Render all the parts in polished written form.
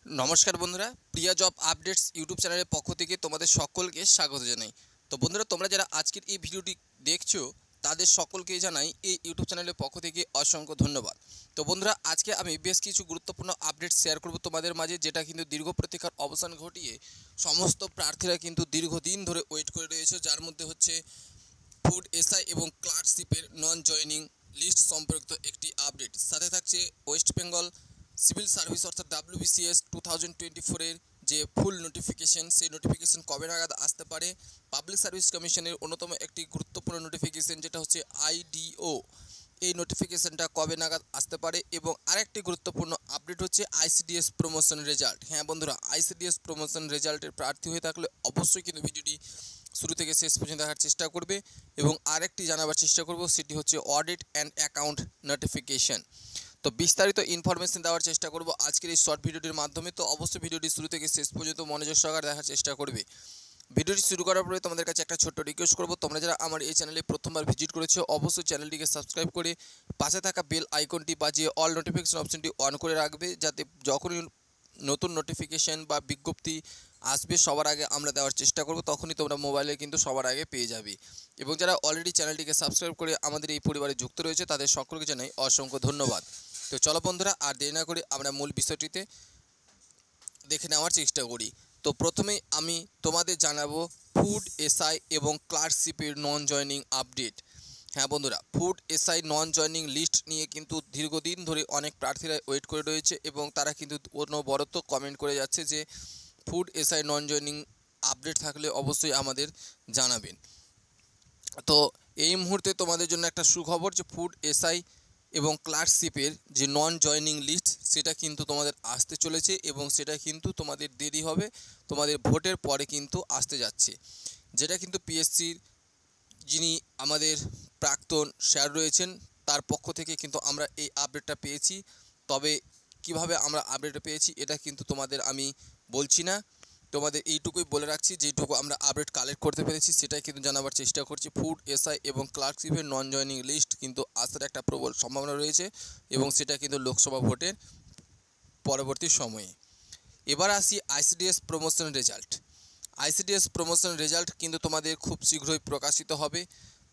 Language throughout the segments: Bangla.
नमस्कार बंधुरा प्रिया जब आपडेट्स यूट्यूब चैनल पक्ष থেকে তোমাদের সকলকে স্বাগত জানাই। তো বন্ধুরা তোমরা যারা আজকের এই ভিডিওটি দেখছো তাদের সকলকে জানাই এই ইউটিউব চ্যানেলের পক্ষ থেকে অসংখ্য ধন্যবাদ। তো বন্ধুরা আজকে আমি বেশ কিছু গুরুত্বপূর্ণ আপডেট শেয়ার করব তোমাদের মাঝে, যেটা কিন্তু দীর্ঘ প্রতীক্ষার অবসান ঘটিয়ে সমস্ত প্রার্থীরা কিন্তু দীর্ঘদিন ধরে ওয়েট করে রয়েছে, যার মধ্যে হচ্ছে ফুড এসআই এবং ক্লার্কশিপের নন জয়নিং লিস্ট সম্পর্কিত একটি আপডেট। সাথে থাকছে ওয়েস্ট বেঙ্গল সিভিল সার্ভিস অর্থাৎ WBCS 2024-এর যে ফুল নোটিফিকেশন, সেই নোটিফিকেশন কবে নাগাদ আসতে পারে। পাবলিক সার্ভিস কমিশনের অন্যতম একটি গুরুত্বপূর্ণ নোটিফিকেশন যেটা হচ্ছে IDO, এই নোটিফিকেশনটা কবে নাগাদ আসতে পারে। এবং আরেকটি গুরুত্বপূর্ণ আপডেট হচ্ছে ICDS প্রমোশন রেজাল্ট। হ্যাঁ বন্ধুরা, ICDS প্রমোশন রেজাল্টের প্রার্থী হয়ে থাকলে অবশ্যই কিন্তু ভিডিওটি শুরু থেকে শেষ পর্যন্ত দেখার চেষ্টা করবে। এবং আরেকটি জানাবার চেষ্টা করব, সেটি হচ্ছে অডিট অ্যান্ড অ্যাকাউন্ট নোটিফিকেশন। তো বিস্তারিত ইনফরমেশন দেওয়ার চেষ্টা করব আজকের এই শর্ট ভিডিওটির মাধ্যমে। তো অবশ্যই ভিডিওটি শুরু থেকে শেষ পর্যন্ত মনোযোগ সহকারে দেখার চেষ্টা করবে। ভিডিওটি শুরু করার পরে তোমাদের কাছে একটা ছোট্ট রিকোয়েস্ট করব, তোমরা যারা আমার এই চ্যানেলে প্রথমবার ভিজিট করেছো অবশ্যই চ্যানেলটিকে সাবস্ক্রাইব করে পাশে থাকা বেল আইকনটি বাজিয়ে অল নোটিফিকেশন অপশনটি অন করে রাখবে, যাতে যখনই নতুন নোটিফিকেশন বা বিজ্ঞপ্তি আসবে সবার আগে আমরা দেওয়ার চেষ্টা করব, তখনই তোমরা মোবাইলে কিন্তু সবার আগে পেয়ে যাবে। এবং যারা অলরেডি চ্যানেলটিকে সাবস্ক্রাইব করে আমাদের এই পরিবারে যুক্ত রয়েছে তাদের সকলকে জানাই অসংখ্য ধন্যবাদ। তো চলো বন্ধুরা আর দেরি না করে আমরা মূল বিষয়টিতে দেখে নেওয়ার চেষ্টা করি। তো প্রথমেই আমি তোমাদের জানাবো ফুড এসআই এবং ক্লার্কশিপের নন জয়নিং আপডেট। হ্যাঁ বন্ধুরা, food SI non joining list নিয়ে কিন্তু দীর্ঘদিন ধরে অনেক প্রার্থীরা ওয়েট করে রয়েছে এবং তারা কিন্তু অনবরত কমেন্ট করে যাচ্ছে যে food SI non joining update থাকলে অবশ্যই আমাদের জানাবেন। তো এই মুহূর্তে তোমাদের জন্য একটা সুখবর যে ফুড এসআই এবং ক্লার্কশিপের যে নন জয়নিং লিস্ট সেটা কিন্তু তোমাদের আসতে চলেছে এবং সেটা কিন্তু তোমাদের দেরি হবে, তোমাদের ভোটের পরে কিন্তু আসতে যাচ্ছে। যেটা কিন্তু পিএসসির যিনি আমাদের প্রাক্তন স্যার রয়েছেন তার পক্ষ থেকে কিন্তু আমরা এই আপডেটটা পেয়েছি। তবে কিভাবে আমরা আপডেটটা পেয়েছি এটা কিন্তু তোমাদের আমি বলছি না, তোমাদের এইটুকুই বলে রাখছি, যেটুকু আমরা আপডেট কালেক্ট করতে পেরেছি সেটাই কিন্তু জানাবার চেষ্টা করছি। ফুড এসআই এবং ক্লার্কশিপের নন জয়নিং লিস্ট কিন্তু আসার একটা প্রবল সম্ভাবনা রয়েছে এবং সেটা কিন্তু লোকসভা ভোটের পরবর্তী সময়ে। এবার আসি ICDS promotion result. ICDS promotion result কিন্তু তোমাদের খুব শীঘ্রই প্রকাশিত হবে।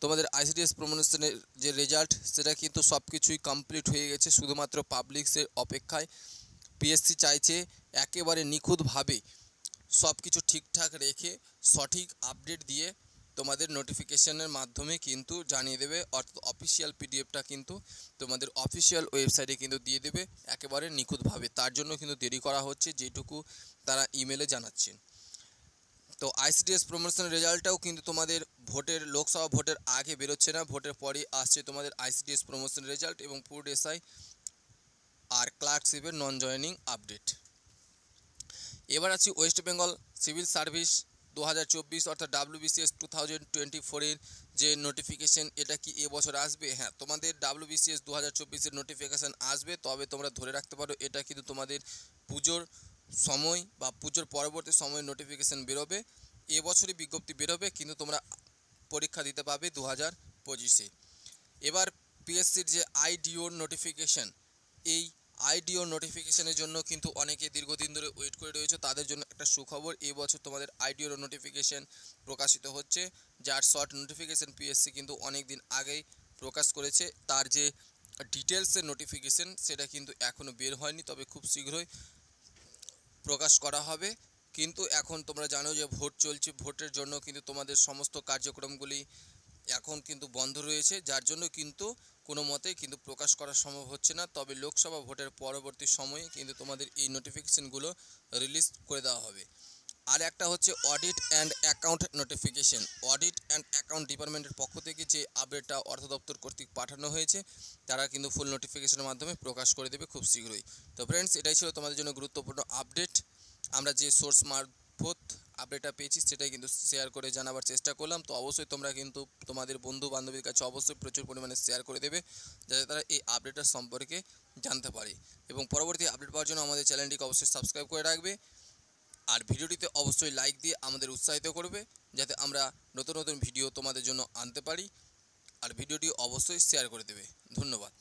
তোমাদের ICDS প্রমোশনের যে রেজাল্ট সেটা কিন্তু সব কিছুই কমপ্লিট হয়ে গেছে, শুধুমাত্র পাবলিক্সের অপেক্ষায়। পিএসসি চাইছে একেবারে নিখুঁতভাবে সব কিছু ঠিকঠাক রেখে সঠিক আপডেট দিয়ে তোমাদের নোটিফিকেশনের মাধ্যমে কিন্তু জানিয়ে দেবে, অর্থাৎ অফিসিয়াল পিডিএফটা কিন্তু তোমাদের অফিসিয়াল ওয়েবসাইটে কিন্তু দিয়ে দেবে একেবারে নিখুঁতভাবে। তার জন্য কিন্তু দেরি করা হচ্ছে, যেটুকু তারা ইমেলে জানাচ্ছেন। তো ICDS প্রমোশনের রেজাল্টটাও কিন্তু তোমাদের ভোটের লোকসভা ভোটের আগে বেরোচ্ছে না, ভোটের পরে আসছে তোমাদের ICDS প্রমোশন রেজাল্ট এবং ফুড এসআই আর ক্লার্কশিপের নন জয়নিং আপডেট। এবার আছি ওয়েস্ট বেঙ্গল সিভিল সার্ভিস 2024 অর্থাৎ WBCS 2024-এর যে নোটিফিকেশন, এটা কি এবছর আসবে? হ্যাঁ, তোমাদের WBCS 2024-এর নোটিফিকেশান আসবে, তবে তোমরা ধরে রাখতে পারো এটা কিন্তু তোমাদের পুজোর সময় বা পুজোর পরবর্তী সময় নোটিফিকেশান বেরোবে। এবছরই বিজ্ঞপ্তি বেরোবে, কিন্তু তোমরা পরীক্ষা দিতে পারবে 2025-এ। এবার পিএসসির যে IDO নোটিফিকেশান, এই IDO নোটিফিকেশনের জন্য কিন্তু অনেকে দীর্ঘদিন ধরে ওয়েট করে রয়েছে, তাদের জন্য একটা সুখবর। এই বছর তোমাদের IDO নোটিফিকেশন প্রকাশিত হচ্ছে, যার শর্ট নোটিফিকেশন পিএসসি কিন্তু অনেক দিন আগেই প্রকাশ করেছে। তার যে ডিটেলসের নোটিফিকেশন সেটা কিন্তু এখনও বের হয়নি, তবে খুব শীঘ্রই প্রকাশ করা হবে। কিন্তু এখন তোমরা জানো যে ভোট চলছে, ভোটের জন্য কিন্তু তোমাদের সমস্ত কার্যক্রমগুলি এখন কিন্তু বন্ধ রয়েছে, যার জন্য কিন্তু কোনো মতেই কিন্তু প্রকাশ করা সম্ভব হচ্ছে না। তবে লোকসভা ভোটের পরবর্তী সময়ে কিন্তু তোমাদের এই নোটিফিকেশনগুলো রিলিজ করে দেওয়া হবে। আর একটা হচ্ছে audit and account notification. Audit and account ডিপার্টমেন্টের পক্ষ থেকে যে আপডেটটা অর্থ দপ্তর কর্তৃক পাঠানো হয়েছে, তারা কিন্তু ফুল নোটিফিকেশনের মাধ্যমে প্রকাশ করে দেবে খুব শীঘ্রই। তো ফ্রেন্ডস, এটাই ছিল তোমাদের জন্য গুরুত্বপূর্ণ আপডেট। আমরা যে সোর্স মারফত আপডেটটা পেয়েছি সেটাই কিন্তু শেয়ার করে জানাবার চেষ্টা করলাম। তো অবশ্যই তোমরা কিন্তু তোমাদের বন্ধু বান্ধবীর কাছে অবশ্যই প্রচুর পরিমাণে শেয়ার করে দেবে, যাতে তারা এই আপডেটটার সম্পর্কে জানতে পারে। এবং পরবর্তী আপডেট পাওয়ার জন্য আমাদের চ্যানেলটিকে অবশ্যই সাবস্ক্রাইব করে রাখবে আর ভিডিওটিতে অবশ্যই লাইক দিয়ে আমাদের উৎসাহিত করবে, যাতে আমরা নতুন নতুন ভিডিও তোমাদের জন্য আনতে পারি। আর ভিডিওটি অবশ্যই শেয়ার করে দেবে। ধন্যবাদ।